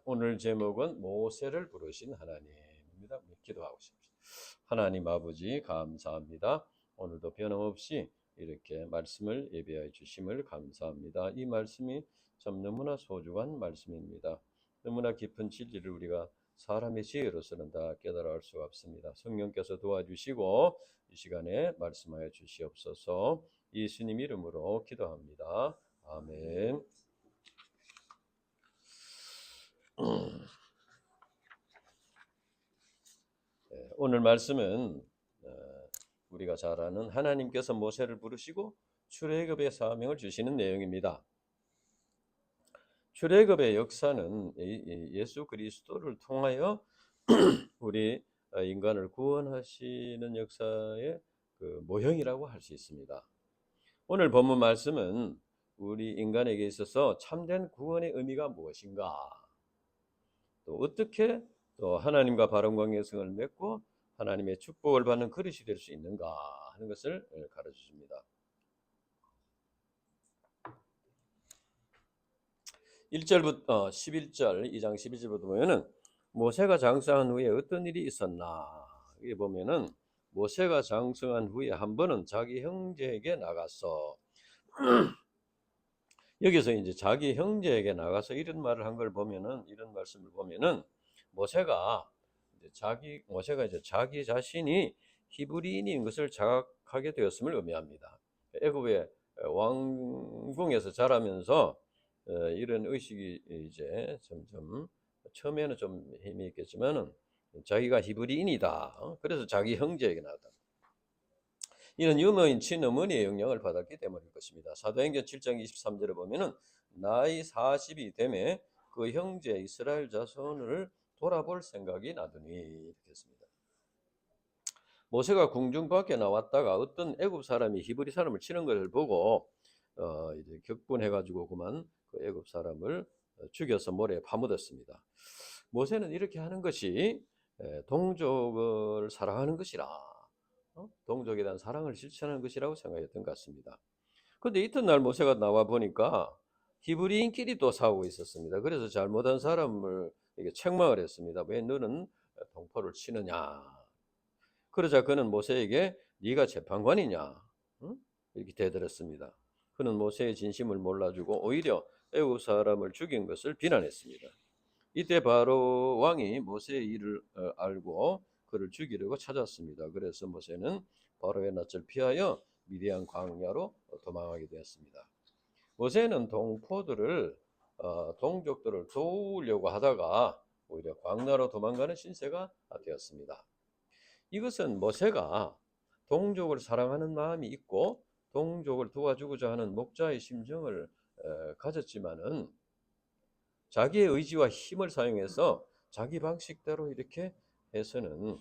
오늘 제목은 모세를 부르신 하나님입니다. 기도하고 싶습니다. 하나님 아버지 감사합니다. 오늘도 변함없이 이렇게 말씀을 예배해 주심을 감사합니다. 이 말씀이 참 너무나 소중한 말씀입니다. 너무나 깊은 진리를 우리가 사람의 지혜로서는 다 깨달아 알 수가 없습니다. 성령께서 도와주시고 이 시간에 말씀하여 주시옵소서. 예수님 이름으로 기도합니다. 아멘. 오늘 말씀은 우리가 잘 아는 하나님께서 모세를 부르시고 출애굽의 사명을 주시는 내용입니다. 출애굽의 역사는 예수 그리스도를 통하여 우리 인간을 구원하시는 역사의 그 모형이라고 할 수 있습니다. 오늘 본문 말씀은 우리 인간에게 있어서 참된 구원의 의미가 무엇인가, 또 어떻게 또 하나님과 바른 관계의 성을 맺고 하나님의 축복을 받는 그릇이 될 수 있는가 하는 것을 가르쳐 줍니다. 1절부터 11절, 2장 11절부터 보면은 모세가 장성한 후에 어떤 일이 있었나. 여기 보면은 모세가 장성한 후에 한 번은 자기 형제에게 나가서 여기서 이제 자기 형제에게 나가서 이런 말을 한 걸 보면은, 이런 말씀을 보면은 모세가 이제 자기 자신이 히브리인인 것을 자각하게 되었음을 의미합니다. 애굽의 왕궁에서 자라면서 이런 의식이 이제 점점, 처음에는 좀 힘이 있겠지만은 자기가 히브리인이다. 그래서 자기 형제에게 나갔다. 이런 유머인 친어머니의 영향을 받았기 때문일 것입니다. 사도행전 7장 23절에 보면은 나이 40이 되매 그 형제 이스라엘 자손을 돌아볼 생각이 나더니 이렇게 했습니다. 모세가 궁중 밖에 나왔다가 어떤 애굽 사람이 히브리 사람을 치는 것을 보고 이제 격분해가지고 그만 그 애굽 사람을 죽여서 모래에 파묻었습니다. 모세는 이렇게 하는 것이 동족을 사랑하는 것이라, 동족에 대한 사랑을 실천하는 것이라고 생각했던 것 같습니다. 그런데 이튿날 모세가 나와 보니까 히브리인끼리 또 싸우고 있었습니다. 그래서 잘못한 사람을 이게 책망을 했습니다. 왜 너는 동포를 치느냐. 그러자 그는 모세에게 네가 재판관이냐, 응? 이렇게 대들었습니다. 그는 모세의 진심을 몰라주고 오히려 애굽 사람을 죽인 것을 비난했습니다. 이때 바로 왕이 모세의 일을 알고 그를 죽이려고 찾았습니다. 그래서 모세는 바로의 낯을 피하여 미디안 광야로 도망하게 되었습니다. 모세는 동족들을 도우려고 하다가 오히려 광야로 도망가는 신세가 되었습니다. 이것은 모세가 동족을 사랑하는 마음이 있고 동족을 도와주고자 하는 목자의 심정을 가졌지만은 자기의 의지와 힘을 사용해서 자기 방식대로 이렇게 해서는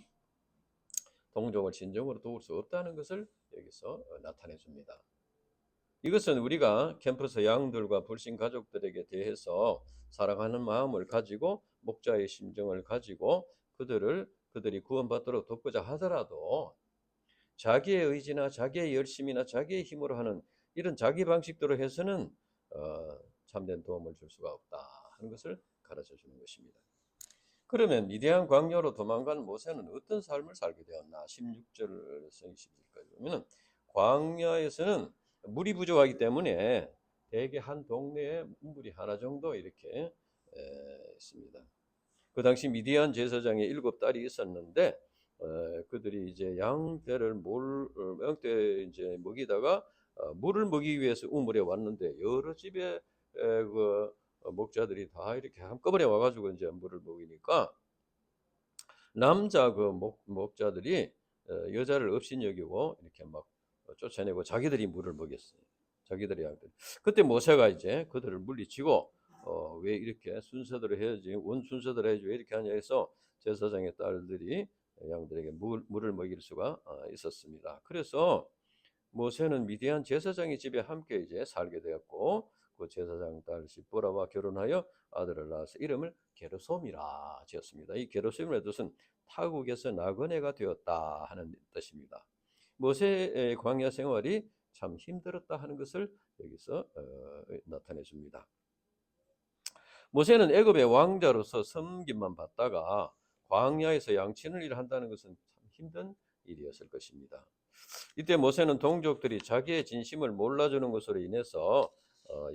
동족을 진정으로 도울 수 없다는 것을 여기서 나타내 줍니다. 이것은 우리가 캠프에서 양들과 불신 가족들에게 대해서 사랑하는 마음을 가지고 목자의 심정을 가지고 그들이 구원받도록 돕고자 하더라도 자기의 의지나 자기의 열심이나 자기의 힘으로 하는 이런 자기 방식대로 해서는 참된 도움을 줄 수가 없다 하는 것을 가르쳐 주는 것입니다. 그러면 미디안 광야로 도망간 모세는 어떤 삶을 살게 되었나? 16절에서 20절까지 보면 광야에서는 물이 부족하기 때문에 대개 한 동네에 물이 하나 정도 이렇게 있습니다. 그 당시 미디안 제사장의 7딸이 있었는데 그들이 이제 양떼를 양떼 이제 먹이다가 물을 먹이기 위해서 우물에 왔는데 여러 집에 그 목자들이 다 이렇게 한꺼번에 와가지고 이제 물을 먹이니까 남자 그 목자들이 여자를 업신여기고 이렇게 막 쫓아내고 자기들이 물을 먹였어요. 자기들이 양들. 그때 모세가 이제 그들을 물리치고 왜 이렇게 순서대로 해야지, 원 순서대로 해야지 왜 이렇게 하냐 해서 제사장의 딸들이 양들에게 물을 먹일 수가 있었습니다. 그래서 모세는 미디안 제사장의 집에 함께 이제 살게 되었고 그 제사장 딸 시보라와 결혼하여 아들을 낳아서 이름을 게르솜이라 지었습니다. 이 게르솜의 뜻은 타국에서 나그네가 되었다 하는 뜻입니다. 모세의 광야 생활이 참 힘들었다 하는 것을 여기서 나타내 줍니다. 모세는 애굽의 왕자로서 섬김만 받다가 광야에서 양치는 일을 한다는 것은 참 힘든 일이었을 것입니다. 이때 모세는 동족들이 자기의 진심을 몰라주는 것으로 인해서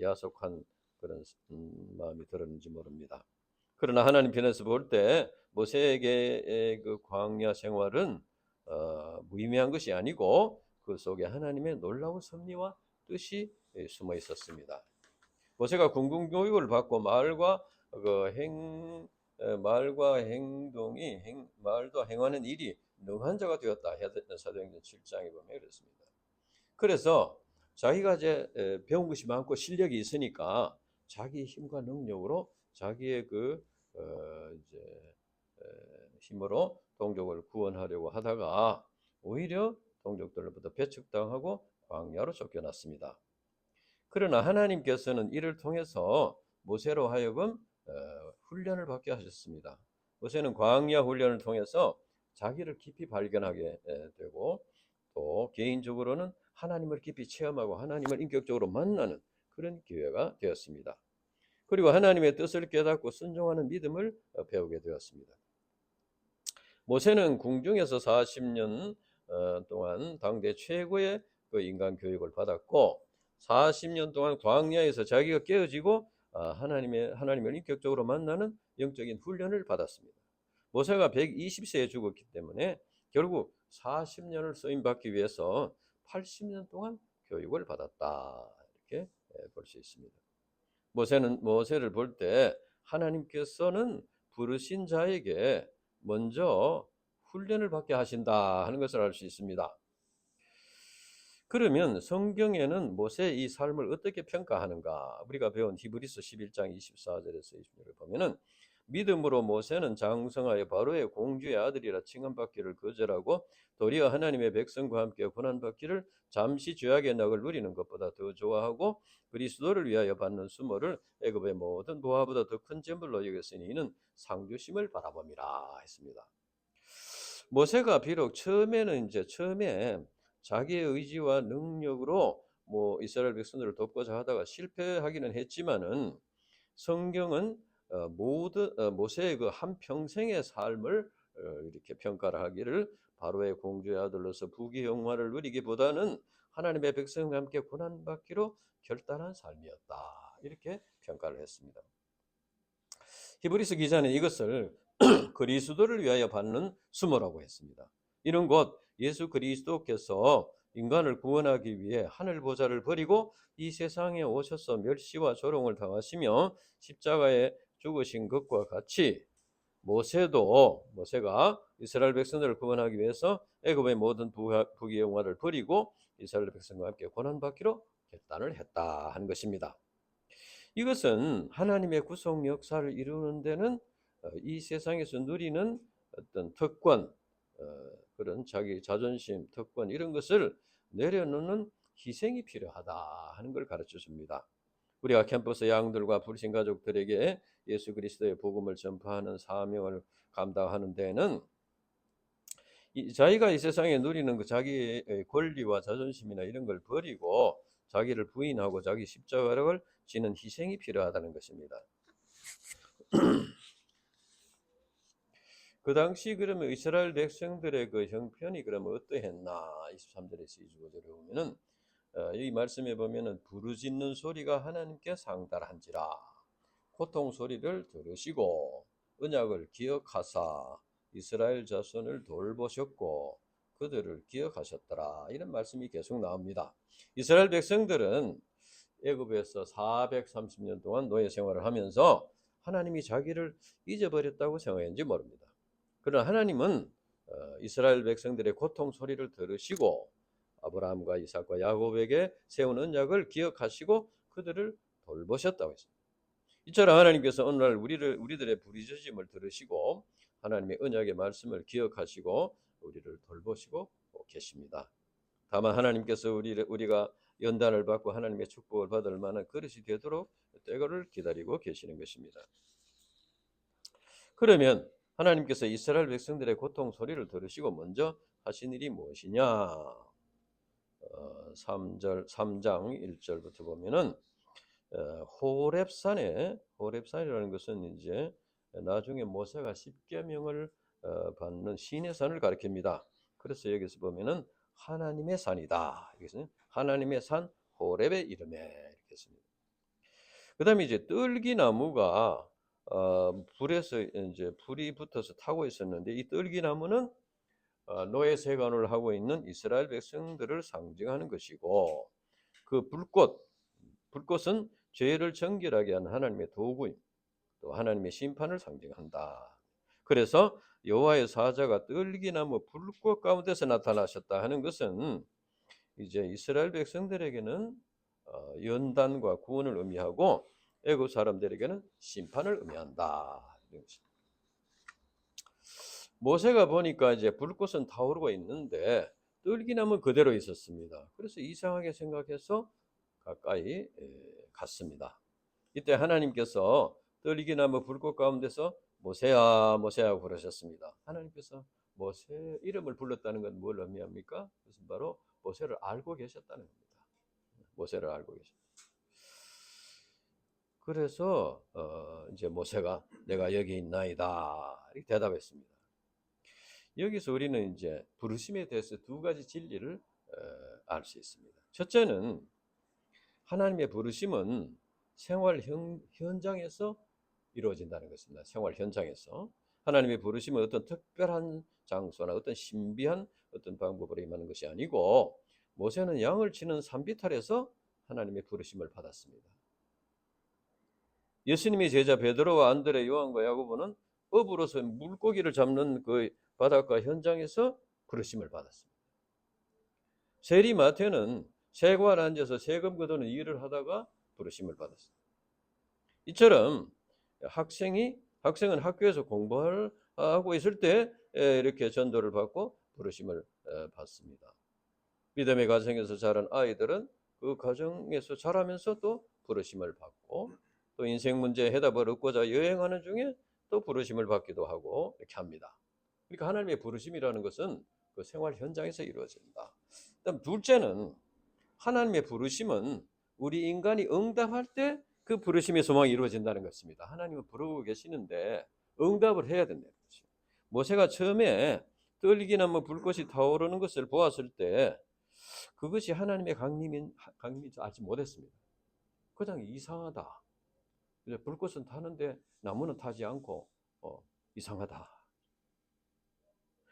야속한 그런 마음이 들었는지 모릅니다. 그러나 하나님 편에서 볼 때 모세에게의 그 광야 생활은 무의미한 것이 아니고 그 속에 하나님의 놀라운 섭리와 뜻이 숨어 있었습니다. 모세가 군군 교육을 받고 말과 행동이 말도 행하는 일이 능한 자가 되었다. 사도행전 7장에 보면 그렇습니다. 그래서 자기가 이제 배운 것이 많고 실력이 있으니까 자기 힘과 능력으로 자기의 이제 힘으로 동족을 구원하려고 하다가 오히려 동족들로부터 배척당하고 광야로 쫓겨났습니다. 그러나 하나님께서는 이를 통해서 모세로 하여금 훈련을 받게 하셨습니다. 모세는 광야 훈련을 통해서 자기를 깊이 발견하게 되고 또 개인적으로는 하나님을 깊이 체험하고 하나님을 인격적으로 만나는 그런 기회가 되었습니다. 그리고 하나님의 뜻을 깨닫고 순종하는 믿음을 배우게 되었습니다. 모세는 궁중에서 40년 동안 당대 최고의 그 인간 교육을 받았고 40년 동안 광야에서 자기가 깨어지고 하나님을 인격적으로 만나는 영적인 훈련을 받았습니다. 모세가 120세에 죽었기 때문에 결국 40년을 쓰임받기 위해서 80년 동안 교육을 받았다. 이렇게 볼 수 있습니다. 모세를 볼 때 하나님께서는 부르신 자에게 먼저 훈련을 받게 하신다 하는 것을 알 수 있습니다. 그러면 성경에는 모세의 이 삶을 어떻게 평가하는가? 우리가 배운 히브리서 11장 24절에서 26절을 보면은 믿음으로 모세는 장성하여 바로의 공주의 아들이라 칭함받기를 거절하고 도리어 하나님의 백성과 함께 고난받기를 잠시 죄악의 낙을 누리는 것보다 더 좋아하고 그리스도를 위하여 받는 수모를 애굽의 모든 보화보다 더 큰 재물로 여겼으니 이는 상주심을 바라봄이라 했습니다. 모세가 비록 처음에 자기의 의지와 능력으로 이스라엘 백성들을 돕고자 하다가 실패하기는 했지만은 성경은 모세의 그 한 평생의 삶을 이렇게 평가를 하기를 바로의 공주의 아들로서 부귀영화를 누리기보다는 하나님의 백성과 함께 고난받기로 결단한 삶이었다. 이렇게 평가를 했습니다. 히브리서 기자는 이것을 그리스도를 위하여 받는 수모라고 했습니다. 이는 곧 예수 그리스도께서 인간을 구원하기 위해 하늘 보좌를 버리고 이 세상에 오셔서 멸시와 조롱을 당하시며 십자가에 죽으신 것과 같이 모세가 이스라엘 백성들을 구원하기 위해서 애굽의 모든 부귀 영화를 버리고 이스라엘 백성과 함께 고난받기로 결단을 했다 한 것입니다. 이것은 하나님의 구속 역사를 이루는 데는 이 세상에서 누리는 어떤 특권, 그런 자기 자존심, 특권 이런 것을 내려놓는 희생이 필요하다 하는 걸 가르쳐 줍니다. 우리가 캠퍼스 양들과 불신 가족들에게 예수 그리스도의 복음을 전파하는 사명을 감당하는 데는 자기가 이 세상에 누리는 그 자기의 권리와 자존심이나 이런 걸 버리고 자기를 부인하고 자기 십자가를 지는 희생이 필요하다는 것입니다. 그 당시 그러면 이스라엘 백성들의 그 형편이 그러면 어떠했나? 23절에서 25절에 보면은 이 말씀에 보면은 부르짖는 소리가 하나님께 상달한지라 고통 소리를 들으시고 언약을 기억하사 이스라엘 자손을 돌보셨고 그들을 기억하셨더라. 이런 말씀이 계속 나옵니다. 이스라엘 백성들은 애굽에서 430년 동안 노예 생활을 하면서 하나님이 자기를 잊어버렸다고 생각했는지 모릅니다. 그러나 하나님은 이스라엘 백성들의 고통 소리를 들으시고 아브라함과 이삭과 야곱에게 세운 언약을 기억하시고 그들을 돌보셨다고 했습니다. 이처럼 하나님께서 어느 날 우리들의 부르짖음을 들으시고 하나님의 언약의 말씀을 기억하시고 우리를 돌보시고 계십니다. 다만 하나님께서 우리가 연단을 받고 하나님의 축복을 받을 만한 그릇이 되도록 때를 기다리고 계시는 것입니다. 그러면 하나님께서 이스라엘 백성들의 고통 소리를 들으시고 먼저 하신 일이 무엇이냐? 3장 1절부터 보면은 호렙산이라는 것은 이제 나중에 모세가 십계명을 받는 시내 산을 가리킵니다. 그래서 여기서 보면은 하나님의 산이다. 여기서는 하나님의 산 호렙의 이름에 이렇게 했습니다. 그다음에 이제 뜰기나무가 불에서 이제 불이 붙어서 타고 있었는데 이 뜰기나무는 노예 세관을 하고 있는 이스라엘 백성들을 상징하는 것이고 그 불꽃은 죄를 정결하게 하는 하나님의 도구임, 또 하나님의 심판을 상징한다. 그래서 여호와의 사자가 뜰기나무 불꽃 가운데서 나타나셨다 하는 것은 이제 이스라엘 백성들에게는 연단과 구원을 의미하고 애굽 사람들에게는 심판을 의미한다. 모세가 보니까 이제 불꽃은 타오르고 있는데 뜰기나무는 그대로 있었습니다. 그래서 이상하게 생각해서 가까이 갔습니다. 이때 하나님께서 뜰기나무 불꽃 가운데서 모세야 모세야 부르셨습니다. 하나님께서 모세 이름을 불렀다는 건 뭘 의미합니까? 그것은 바로 모세를 알고 계셨다는 겁니다. 모세를 알고 계셨다. 그래서 이제 모세가 내가 여기 있나이다 이렇게 대답했습니다. 여기서 우리는 이제 부르심에 대해서 두 가지 진리를 알 수 있습니다. 첫째는 하나님의 부르심은 생활 현장에서 이루어진다는 것입니다. 생활 현장에서 하나님의 부르심은 어떤 특별한 장소나 어떤 신비한 어떤 방법으로 임하는 것이 아니고 모세는 양을 치는 산비탈에서 하나님의 부르심을 받았습니다. 예수님의 제자 베드로와 안드레, 요한과 야고보는 업으로서 물고기를 잡는 그 바닷가 현장에서 부르심을 받았습니다. 세리 마태는 세관에 앉아서 세금 거두는 일을 하다가 부르심을 받았습니다. 이처럼 학생은 학교에서 공부를 하고 있을 때 이렇게 전도를 받고 부르심을 받습니다. 믿음의 가정에서 자란 아이들은 그 가정에서 자라면서 또 부르심을 받고 또 인생 문제에 해답을 얻고자 여행하는 중에 또 부르심을 받기도 하고 이렇게 합니다. 그러니까 하나님의 부르심이라는 것은 그 생활 현장에서 이루어진다. 그다음 둘째는 하나님의 부르심은 우리 인간이 응답할 때 그 부르심의 소망이 이루어진다는 것입니다. 하나님은 부르고 계시는데 응답을 해야 된다는 것이죠. 모세가 처음에 뜰기나무 불꽃이 타오르는 것을 보았을 때 그것이 하나님의 강림인지 알지 못했습니다. 그냥 이상하다. 불꽃은 타는데 나무는 타지 않고 이상하다.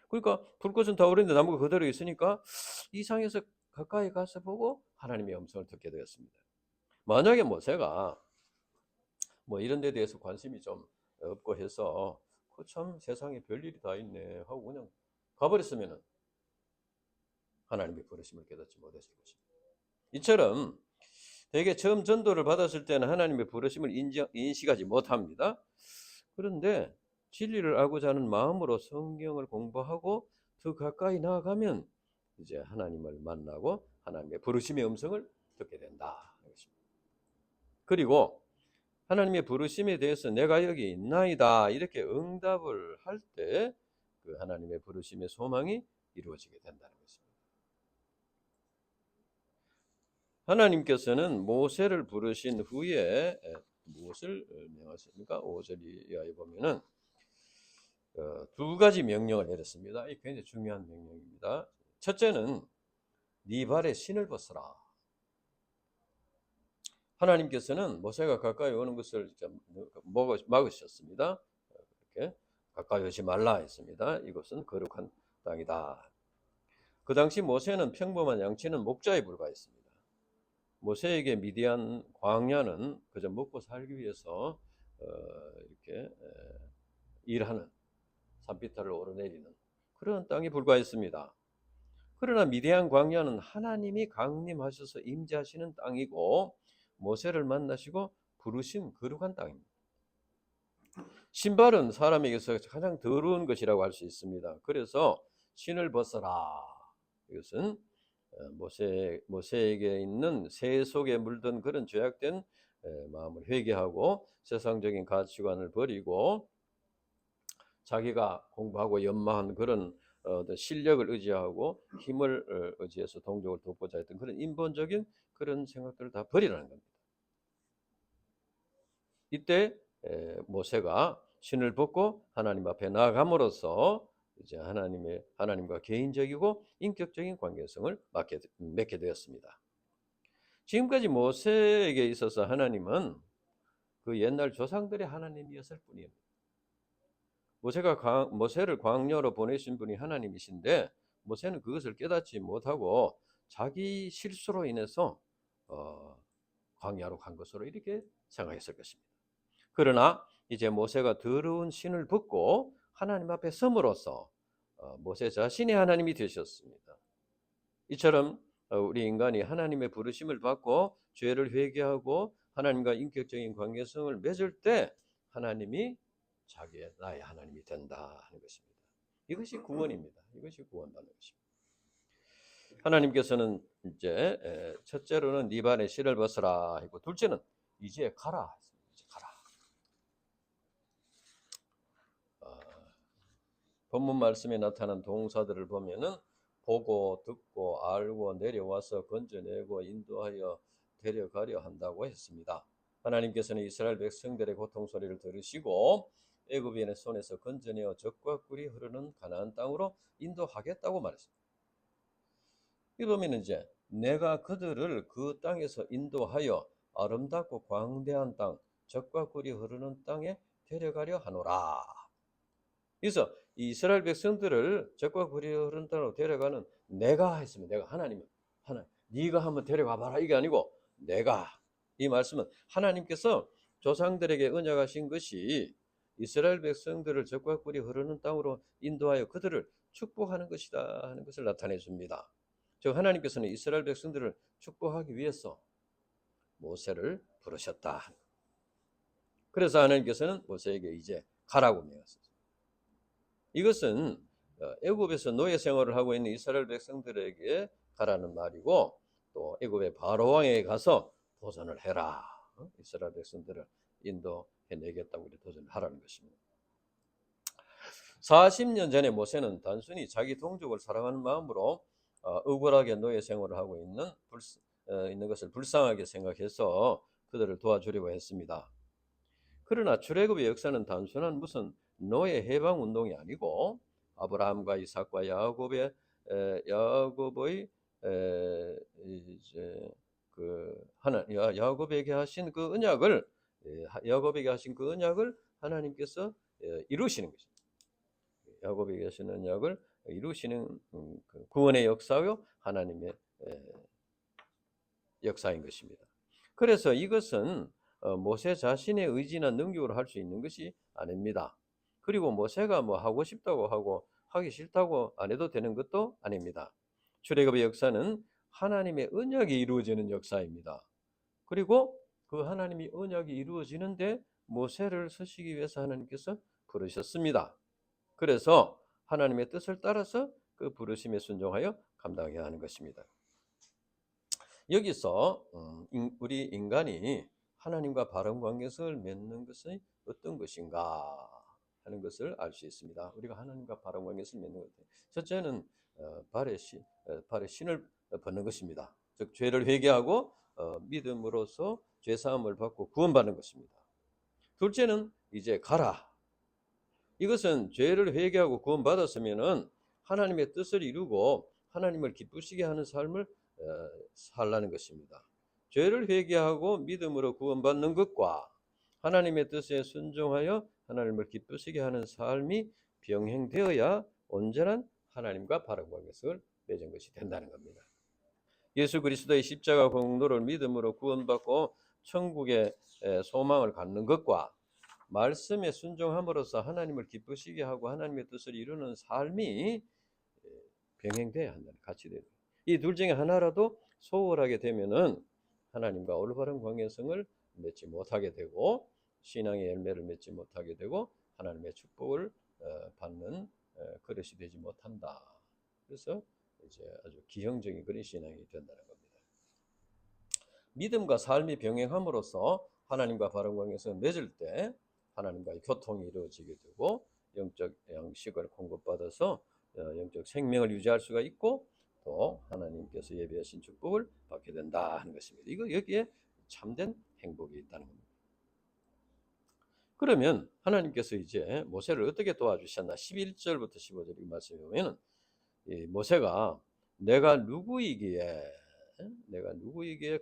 그러니까 불꽃은 타오르는데 나무가 그대로 있으니까 이상해서 가까이 가서 보고 하나님의 음성을 듣게 되었습니다. 만약에 모세가 뭐 이런 데 대해서 관심이 좀 없고 해서 참 세상에 별일이 다 있네 하고 그냥 가버렸으면 하나님의 부르심을 깨닫지 못했을 것입니다. 이처럼 대개 처음 전도를 받았을 때는 하나님의 부르심을 인식하지 못합니다. 그런데 진리를 알고자 하는 마음으로 성경을 공부하고 더 가까이 나아가면 이제 하나님을 만나고 하나님의 부르심의 음성을 듣게 된다. 그리고 하나님의 부르심에 대해서 내가 여기 있나이다 이렇게 응답을 할 때 그 하나님의 부르심의 소망이 이루어지게 된다는 것입니다. 하나님께서는 모세를 부르신 후에 무엇을 명하십니까? 5절 이하에 보면은 두 가지 명령을 내렸습니다. 이 굉장히 중요한 명령입니다. 첫째는 네 발에 신을 벗어라. 하나님께서는 모세가 가까이 오는 것을 막으셨습니다. 이렇게 가까이 오지 말라 했습니다. 이것은 거룩한 땅이다. 그 당시 모세는 평범한 양치는 목자에 불과했습니다. 모세에게 미디안 광야는 그저 먹고 살기 위해서 이렇게 일하는 산비탈을 오르내리는 그런 땅에 불과했습니다. 그러나 미디안 광야는 하나님이 강림하셔서 임재하시는 땅이고 모세를 만나시고 부르신 거룩한 땅입니다. 신발은 사람에게서 가장 더러운 것이라고 할 수 있습니다. 그래서 신을 벗어라. 이것은 모세에게 있는 새 속에 물든 그런 죄악된 마음을 회개하고 세상적인 가치관을 버리고 자기가 공부하고 연마한 그런 실력을 의지하고 힘을 의지해서 동족을 돕고자 했던 그런 인본적인 그런 생각들을 다 버리라는 겁니다. 이때 모세가 신을 벗고 하나님 앞에 나아감으로써 이제 하나님과 개인적이고 인격적인 관계성을 맺게 되었습니다. 지금까지 모세에게 있어서 하나님은 그 옛날 조상들의 하나님이었을 뿐이에요. 모세를 광야로 보내신 분이 하나님이신데 모세는 그것을 깨닫지 못하고 자기 실수로 인해서 광야로 간 것으로 이렇게 생각했을 것입니다. 그러나 이제 모세가 더러운 신을 벗고 하나님 앞에 섬으로써 모세 자신이 하나님이 되셨습니다. 이처럼 우리 인간이 하나님의 부르심을 받고 죄를 회개하고 하나님과 인격적인 관계성을 맺을 때 하나님이 나의 하나님이 된다 하는 것입니다. 이것이 구원입니다. 이것이 구원받는 것입니다. 하나님께서는 이제 첫째로는 네 발에 실을 벗으라 하고, 둘째는 이제 가라. 이제 가라. 본문 말씀에 나타난 동사들을 보면은 보고 듣고 알고 내려와서 건져내고 인도하여 데려가려 한다고 했습니다. 하나님께서는 이스라엘 백성들의 고통 소리를 들으시고 애굽인의 손에서 건져내어 젖과 꿀이 흐르는 가나안 땅으로 인도하겠다고 말했습니다. 이러면 이제 내가 그들을 그 땅에서 인도하여 아름답고 광대한 땅, 젖과 꿀이 흐르는 땅에 데려가려 하노라. 그래서 이스라엘 백성들을 젖과 꿀이 흐르는 땅으로 데려가는 내가 했습니다. 내가 하나님, 네가 한번 데려가 봐라 이게 아니고 내가. 이 말씀은 하나님께서 조상들에게 언약하신 것이 이스라엘 백성들을 젖과 꿀이 흐르는 땅으로 인도하여 그들을 축복하는 것이다 하는 것을 나타내 줍니다. 즉 하나님께서는 이스라엘 백성들을 축복하기 위해서 모세를 부르셨다. 그래서 하나님께서는 모세에게 이제 가라고 명하셨습니다. 이것은 애굽에서 노예 생활을 하고 있는 이스라엘 백성들에게 가라는 말이고, 또 애굽의 바로 왕에게 가서 도전을 해라. 이스라엘 백성들을 인도해내겠다고 도전하라는 것입니다. 40년 전에 모세는 단순히 자기 동족을 사랑하는 마음으로 억울하게 노예 생활을 하고 있는 것을 불쌍하게 생각해서 그들을 도와주려고 했습니다. 그러나 출애굽의 역사는 단순한 무슨 노예 해방 운동이 아니고 아브라함과 이삭과 야곱의 이제 야곱에게 하신 그 언약을 하나님께서 이루시는 것입니다. 야곱에게 하신 언약을 이루시는 그 구원의 역사요 하나님의 역사인 것입니다. 그래서 이것은 모세 자신의 의지나 능력으로 할 수 있는 것이 아닙니다. 그리고 모세가 뭐 하고 싶다고 하고 하기 싫다고 안 해도 되는 것도 아닙니다. 출애굽의 역사는 하나님의 언약이 이루어지는 역사입니다. 그리고 그 하나님의 언약이 이루어지는데 모세를 서시기 위해서 하나님께서 부르셨습니다. 그래서 하나님의 뜻을 따라서 그 부르심에 순종하여 감당해야 하는 것입니다. 여기서 우리 인간이 하나님과 바른 관계성을 맺는 것은 어떤 것인가 하는 것을 알 수 있습니다. 우리가 하나님과 바른 관계성을 맺는 것, 첫째는 발에 신을 벗는 것입니다. 즉 죄를 회개하고 믿음으로써 죄 사함을 받고 구원받는 것입니다. 둘째는 이제 가라. 이것은 죄를 회개하고 구원받았으면은 하나님의 뜻을 이루고 하나님을 기쁘시게 하는 삶을 살라는 것입니다. 죄를 회개하고 믿음으로 구원받는 것과 하나님의 뜻에 순종하여 하나님을 기쁘시게 하는 삶이 병행되어야 온전한 하나님과 바른 관계성을 맺은 것이 된다는 겁니다. 예수 그리스도의 십자가 공로를 믿음으로 구원받고 천국의 소망을 갖는 것과 말씀에 순종함으로써 하나님을 기쁘시게 하고 하나님의 뜻을 이루는 삶이 병행돼야 한다는, 같이 돼야 돼요. 이 둘 중에 하나라도 소홀하게 되면은 하나님과 올바른 관계성을 맺지 못하게 되고 신앙의 열매를 맺지 못하게 되고 하나님의 축복을 받는 그릇이 되지 못한다. 그래서 이제 아주 기형적인 그런 신앙이 된다는 겁니다. 믿음과 삶이 병행함으로써 하나님과 바른 관계성을 맺을 때 하나님과의 교통이 이루어지게 되고 영적 양식을 공급받아서 영적 생명을 유지할 수가 있고 또 하나님께서 예비하신 축복을 받게 된다 하는 것입니다. 여기에 참된 행복이 있다는 겁니다. 그러면 하나님께서 이제 모세를 어떻게 도와주셨나? 11절부터 15절 이 말씀에 보면은 이 모세가 내가 누구이기에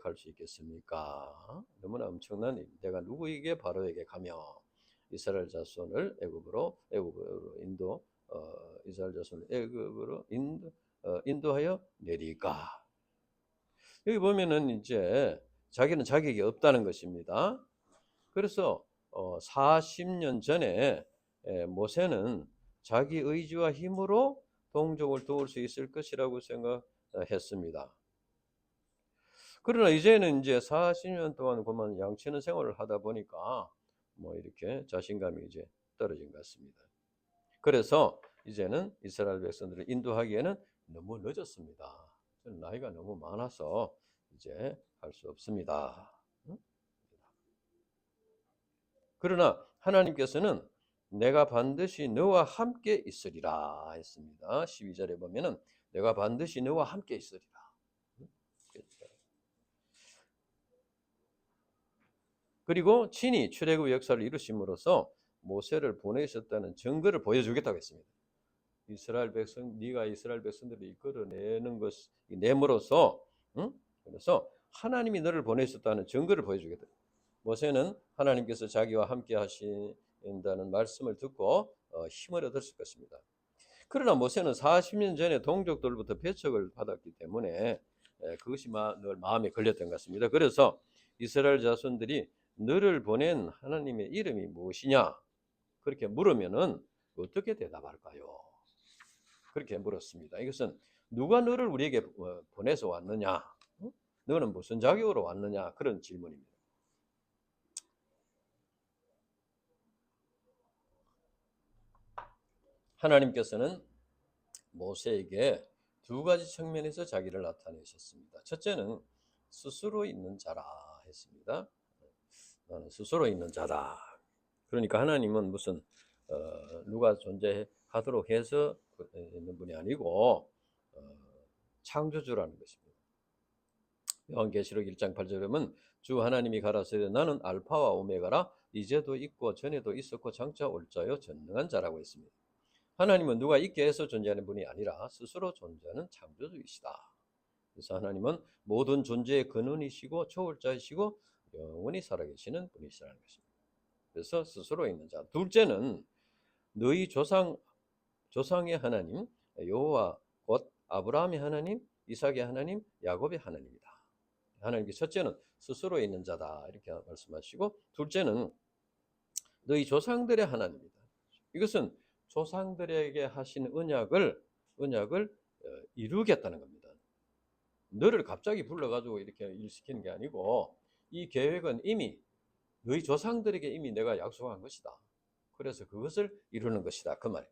갈 수 있겠습니까? 너무나 엄청난 일. 내가 누구이기에 바로에게 가며 이스라엘 자손을 애굽으로 이스라엘 자손을 애굽으로 인도하여 내리까. 여기 보면은 이제 자기는 자격이 없다는 것입니다. 그래서 40년 전에 모세는 자기 의지와 힘으로 동족을 도울 수 있을 것이라고 생각했습니다. 그러나 이제는 이제 40년 동안 그만 양치는 생활을 하다 보니까 뭐 이렇게 자신감이 이제 떨어진 것 같습니다. 그래서 이제는 이스라엘 백성들을 인도하기에는 너무 늦었습니다. 나이가 너무 많아서 이제 할 수 없습니다. 그러나 하나님께서는 내가 반드시 너와 함께 있으리라 했습니다. 12절에 보면은 내가 반드시 너와 함께 있으리라. 그리고 친히 출애굽 역사를 이루심으로써 모세를 보내셨다는 증거를 보여주겠다고 했습니다. 네가 이스라엘 백성들을 이끌어내는 것 내므로써, 그래서 하나님이 너를 보내셨다는 증거를 보여주겠다. 모세는 하나님께서 자기와 함께 하신다는 말씀을 듣고 힘을 얻었을 것입니다. 그러나 모세는 40년 전에 동족들부터 배척을 받았기 때문에 그것이 늘 마음에 걸렸던 것 같습니다. 그래서 이스라엘 자손들이 너를 보낸 하나님의 이름이 무엇이냐? 그렇게 물으면은 어떻게 대답할까요? 그렇게 물었습니다. 이것은 누가 너를 우리에게 보내서 왔느냐? 너는 무슨 자격으로 왔느냐? 그런 질문입니다. 하나님께서는 모세에게 두 가지 측면에서 자기를 나타내셨습니다. 첫째는 스스로 있는 자라 했습니다. 나는 스스로 있는 자다. 그러니까 하나님은 무슨 누가 존재하도록 해서 있는 분이 아니고 창조주라는 것입니다. 요한계시록 1장 8절에 보면 주 하나님이 가라사대 나는 알파와 오메가라 이제도 있고 전에도 있었고 장차 올 자요 전능한 자라고 했습니다. 하나님은 누가 있게 해서 존재하는 분이 아니라 스스로 존재하는 창조주이시다. 그래서 하나님은 모든 존재의 근원이시고 초월자이시고 영원히 살아계시는 분이시라는 것입니다. 그래서 스스로 있는 자. 둘째는 너희 조상의 하나님 여호와 곧 아브라함의 하나님, 이삭의 하나님, 야곱의 하나님이다. 하나님께 첫째는 스스로 있는 자다 이렇게 말씀하시고 둘째는 너희 조상들의 하나님이다. 이것은 조상들에게 하신 언약을 이루겠다는 겁니다. 너를 갑자기 불러가지고 이렇게 일시키는 게 아니고 이 계획은 이미 너희 조상들에게 이미 내가 약속한 것이다. 그래서 그것을 이루는 것이다. 그 말이에요.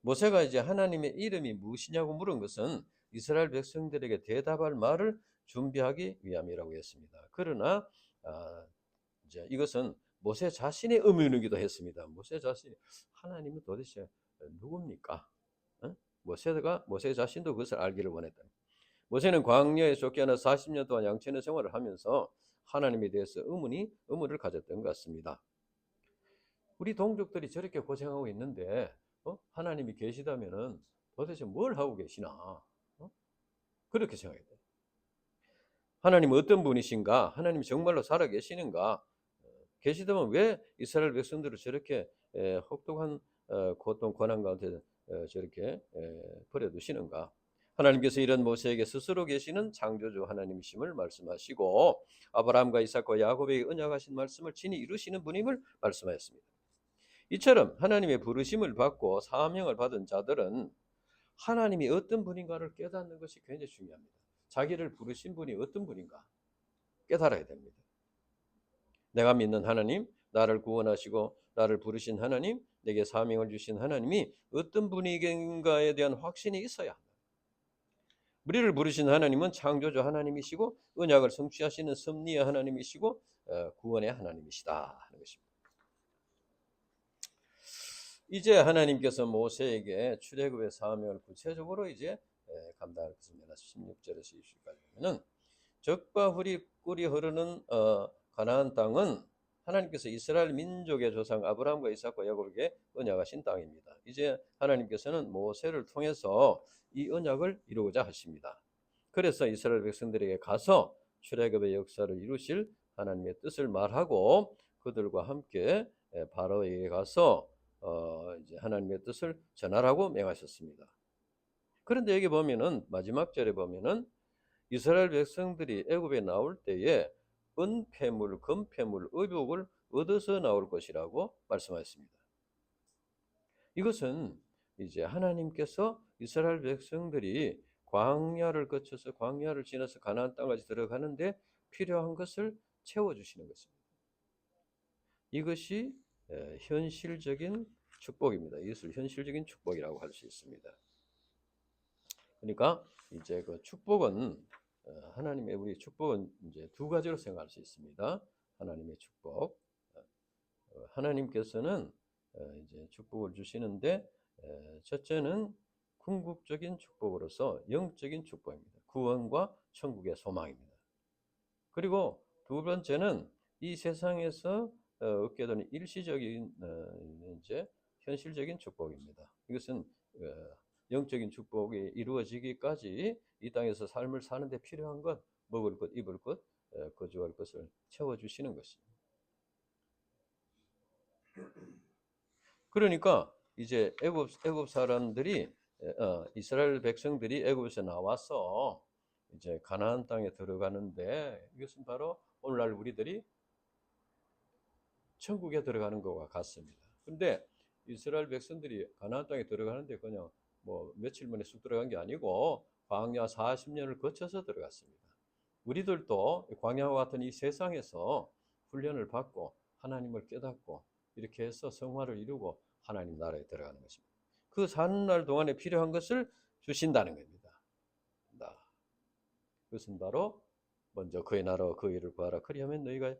모세가 이제 하나님의 이름이 무엇이냐고 물은 것은 이스라엘 백성들에게 대답할 말을 준비하기 위함이라고 했습니다. 그러나 이제 이것은 모세 자신의 의문이기도 했습니다. 모세 자신이 하나님은 도대체 누굽니까? 모세 자신도 그것을 알기를 원했다. 모세는 광야에 쫓겨나 40년 동안 양치는 생활을 하면서 하나님에 대해서 의문을 가졌던 것 같습니다. 우리 동족들이 저렇게 고생하고 있는데 하나님이 계시다면은 도대체 뭘 하고 계시나? 그렇게 생각했다. 하나님은 어떤 분이신가? 하나님이 정말로 살아 계시는가? 계시다면 왜 이스라엘 백성들을 저렇게 혹독한 고통 고난 가운데 저렇게 버려두시는가? 하나님께서 이런 모세에게 스스로 계시는 창조주 하나님이심을 말씀하시고 아브라함과 이삭과 야곱에게 언약하신 말씀을 친히 이루시는 분임을 말씀하였습니다. 이처럼 하나님의 부르심을 받고 사명을 받은 자들은 하나님이 어떤 분인가를 깨닫는 것이 굉장히 중요합니다. 자기를 부르신 분이 어떤 분인가 깨달아야 됩니다. 내가 믿는 하나님, 나를 구원하시고 나를 부르신 하나님, 내게 사명을 주신 하나님이 어떤 분인가에 대한 확신이 있어야 합니다. 우리를 부르신 하나님은 창조주 하나님이시고 언약을 성취하시는 섭리의 하나님이시고 구원의 하나님이시다 하는 것입니다. 이제 하나님께서 모세에게 출애굽의 사명을 구체적으로 이제 감당할 것입니다. 16절에서 20절까지 보면은 적과 꿀이 흐르는 가나안 땅은 하나님께서 이스라엘 민족의 조상 아브라함과 이삭과 야곱에게 언약하신 땅입니다. 이제 하나님께서는 모세를 통해서 이 언약을 이루고자 하십니다. 그래서 이스라엘 백성들에게 가서 출애굽의 역사를 이루실 하나님의 뜻을 말하고 그들과 함께 바로에게 가서 이제 하나님의 뜻을 전하라고 명하셨습니다. 그런데 여기 보면은 마지막 절에 보면은 이스라엘 백성들이 애굽에 나올 때에 은폐물, 금폐물, 의복을 얻어서 나올 것이라고 말씀하셨습니다. 이것은 이제 하나님께서 이스라엘 백성들이 광야를 거쳐서 광야를 지나서 가나안 땅까지 들어가는데 필요한 것을 채워주시는 것입니다. 이것이 현실적인 축복입니다. 이것을 현실적인 축복이라고 할 수 있습니다. 그러니까 이제 그 축복은 하나님의 우리 축복은 이제 두 가지로 생각할 수 있습니다. 하나님의 축복, 하나님께서는 이제 축복을 주시는데 첫째는 궁극적인 축복으로서 영적인 축복입니다. 구원과 천국의 소망입니다. 그리고 두 번째는 이 세상에서 얻게 되는 일시적인 이제 현실적인 축복입니다. 이것은 영적인 축복이 이루어지기까지 이 땅에서 삶을 사는데 필요한 것, 먹을 것, 입을 것, 거주할 것을 채워주시는 것입니다. 그러니까 이제 애굽 사람들이 이스라엘 백성들이 애굽에서 나와서 이제 가나안 땅에 들어가는데 이것은 바로 오늘날 우리들이 천국에 들어가는 것과 같습니다. 근데 이스라엘 백성들이 가나안 땅에 들어가는데 그냥 뭐 며칠 만에 쑥 들어간 게 아니고 광야 40년을 거쳐서 들어갔습니다. 우리들도 광야와 같은 이 세상에서 훈련을 받고 하나님을 깨닫고 이렇게 해서 성화를 이루고 하나님 나라에 들어가는 것입니다. 그 사는 날 동안에 필요한 것을 주신다는 겁니다. 그것은 바로 먼저 그의 나라와 그 일을 구하라. 그리하면 너희가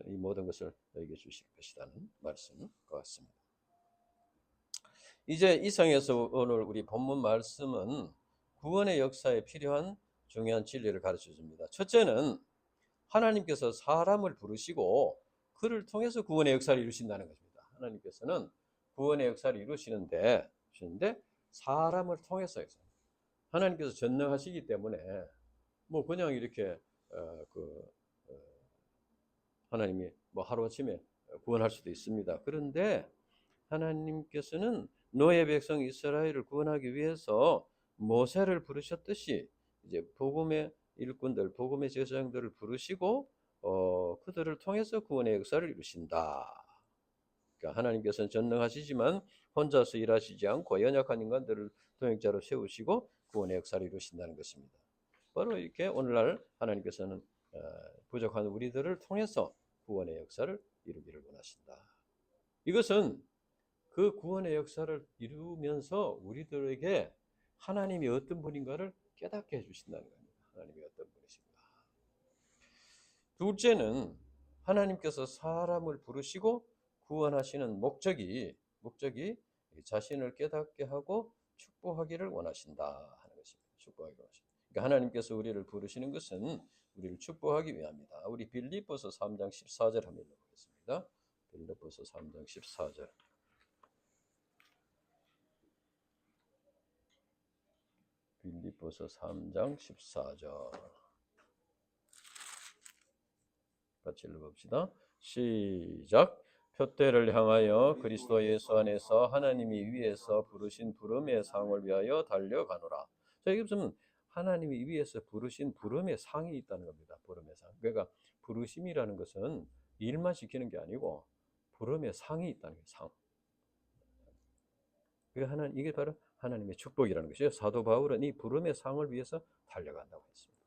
이 모든 것을 너희에게 주실 것이라는 말씀인 것 같습니다. 이제 이상에서 오늘 우리 본문 말씀은 구원의 역사에 필요한 중요한 진리를 가르쳐 줍니다. 첫째는 하나님께서 사람을 부르시고 그를 통해서 구원의 역사를 이루신다는 것입니다. 하나님께서는 구원의 역사를 이루시는데 사람을 통해서 하나님께서 전능하시기 때문에 뭐 그냥 이렇게 하나님이 뭐 하루아침에 구원할 수도 있습니다. 그런데 하나님께서는 너의 백성 이스라엘을 구원하기 위해서 모세를 부르셨듯이 이제 복음의 일꾼들, 복음의 제사장들을 부르시고 그들을 통해서 구원의 역사를 이루신다. 그러니까 하나님께서는 전능하시지만 혼자서 일하시지 않고 연약한 인간들을 동역자로 세우시고 구원의 역사를 이루신다는 것입니다. 바로 이렇게 오늘날 하나님께서는 부족한 우리들을 통해서 구원의 역사를 이루기를 원하신다. 이것은 그 구원의 역사를 이루면서 우리들에게 하나님이 어떤 분인가를 깨닫게 해주신다는 겁니다. 하나님이 어떤 분이신가. 둘째는 하나님께서 사람을 부르시고 구원하시는 목적이 자신을 깨닫게 하고 축복하기를 원하신다 하는 것입니다. 축복하기를 원하신다. 그러니까 하나님께서 우리를 부르시는 것은 우리를 축복하기 위함이다. 우리 빌립보서 3장 14절 한번 읽어보겠습니다. 빌립보서 3장 14절. 빌립보서 3장 14절 같이 읽어봅시다. 시작. 표대를 향하여 그리스도 예수 안에서 하나님이 위에서 부르신 부름의 상을 위하여 달려가노라. 자, 이것은 하나님이 위에서 부르신 부름의 상이 있다는 겁니다. 부름의 상. 그러니까 부르심이라는 것은 일만 시키는 게 아니고 부름의 상이 있다는 거예요. 상. 이게 바로 하나님의 축복이라는 것이죠. 사도 바울은 이 부름의 상을 위해서 달려간다고 했습니다.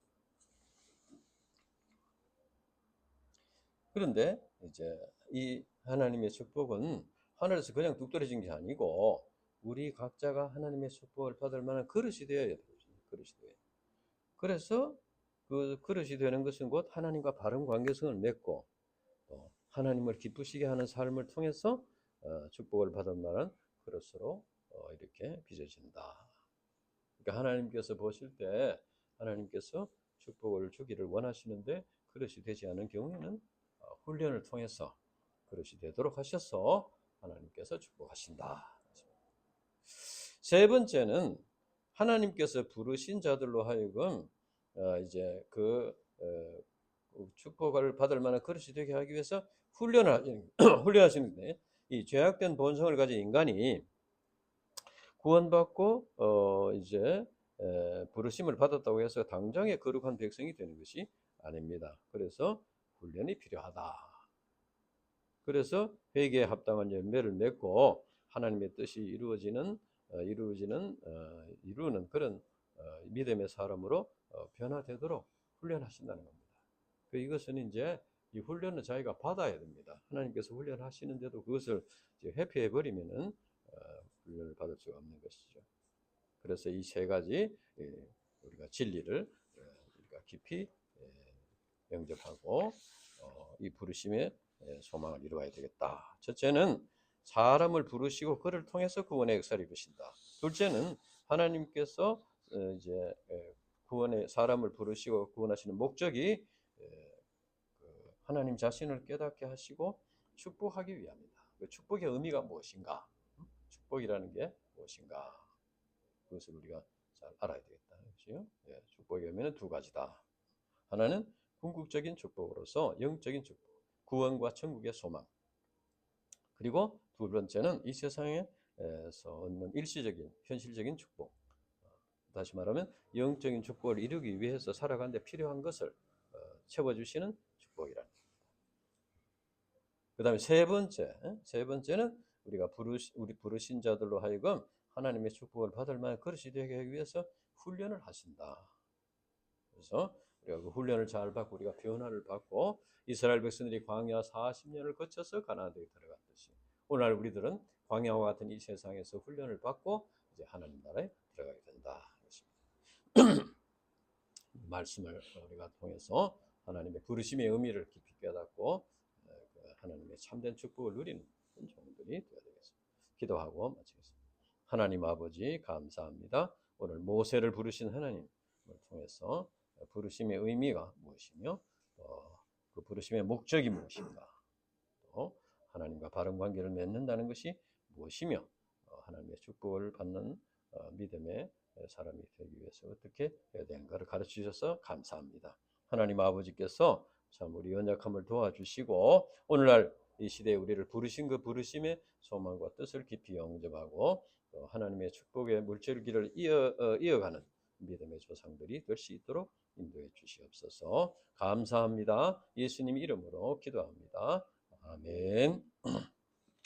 그런데 이제 이 하나님의 축복은 하늘에서 그냥 뚝 떨어진 게 아니고 우리 각자가 하나님의 축복을 받을 만한 그릇이 되어야 돼요. 그릇이 되어야. 그래서 그 그릇이 되는 것은 곧 하나님과 바른 관계성을 맺고 또 하나님을 기쁘시게 하는 삶을 통해서 축복을 받을 만한 그릇으로 이렇게 빚어진다. 그러니까 하나님께서 보실 때 하나님께서 축복을 주기를 원하시는데 그것이 되지 않은 경우에는 훈련을 통해서 그것이 되도록 하셔서 하나님께서 축복하신다. 세 번째는 하나님께서 부르신 자들로 하여금 이제 축복을 받을 만한 그릇이 되게 하기 위해서 훈련하시는데, 이 죄악된 본성을 가진 인간이 구원받고 이제 부르심을 받았다고 해서 당장에 거룩한 백성이 되는 것이 아닙니다. 그래서 훈련이 필요하다. 그래서 회개에 합당한 열매를 맺고 하나님의 뜻이 이루어지는 그런 믿음의 사람으로 변화되도록 훈련하신다는 겁니다. 이것은 이제 이 훈련을 자기가 받아야 됩니다. 하나님께서 훈련하시는데도 그것을 회피해 버리면은 훈련을 받을 수가 없는 것이죠. 그래서 이 세 가지 우리가 진리를 우리가 깊이 영접하고 이 부르심의 소망을 이루어야 되겠다. 첫째는 사람을 부르시고 그를 통해서 구원의 역사를 이루신다. 둘째는 하나님께서 이제 구원의 사람을 부르시고 구원하시는 목적이 하나님 자신을 깨닫게 하시고 축복하기 위함이다. 축복의 의미가 무엇인가? 축복이라는 게 무엇인가? 그것을 우리가 잘 알아야 되겠다. 그렇죠? 축복의 의미는 두 가지다. 하나는 궁극적인 축복으로서 영적인 축복, 구원과 천국의 소망. 그리고 두 번째는 이 세상에서 얻는 일시적인, 현실적인 축복. 다시 말하면 영적인 축복을 이루기 위해서 살아가는 데 필요한 것을 채워주시는 축복이라는 겁니다. 그 다음에 세 번째는 우리 부르신 자들로 하여금 하나님의 축복을 받을 만한 그릇이 되게 하기 위해서 훈련을 하신다. 그래서 우리가 그 훈련을 잘 받고 우리가 변화를 받고 이스라엘 백성들이 광야 40년을 거쳐서 가나안 땅에 들어갔듯이 오늘날 우리들은 광야와 같은 이 세상에서 훈련을 받고 이제 하나님 나라에 들어가게 된다. 말씀을 우리가 통해서 하나님의 부르심의 의미를 깊이 깨닫고 하나님의 참된 축복을 누리는 그런 종들이 되어야 되겠습니다. 기도하고 마치겠습니다. 하나님 아버지 감사합니다. 오늘 모세를 부르신 하나님을 통해서 부르심의 의미가 무엇이며 그 부르심의 목적이 무엇인가, 또 하나님과 바른 관계를 맺는다는 것이 무엇이며 하나님의 축복을 받는 믿음의 사람이 되기 위해서 어떻게 해야 되는가를 가르치셔서 감사합니다. 하나님 아버지께서 참 우리 연약함을 도와주시고 오늘날 이 시대에 우리를 부르신 그 부르심의 소망과 뜻을 깊이 영접하고 하나님의 축복의 물줄기를 이어가는 믿음의 조상들이 될 수 있도록 인도해 주시옵소서. 감사합니다. 예수님 이름으로 기도합니다. 아멘.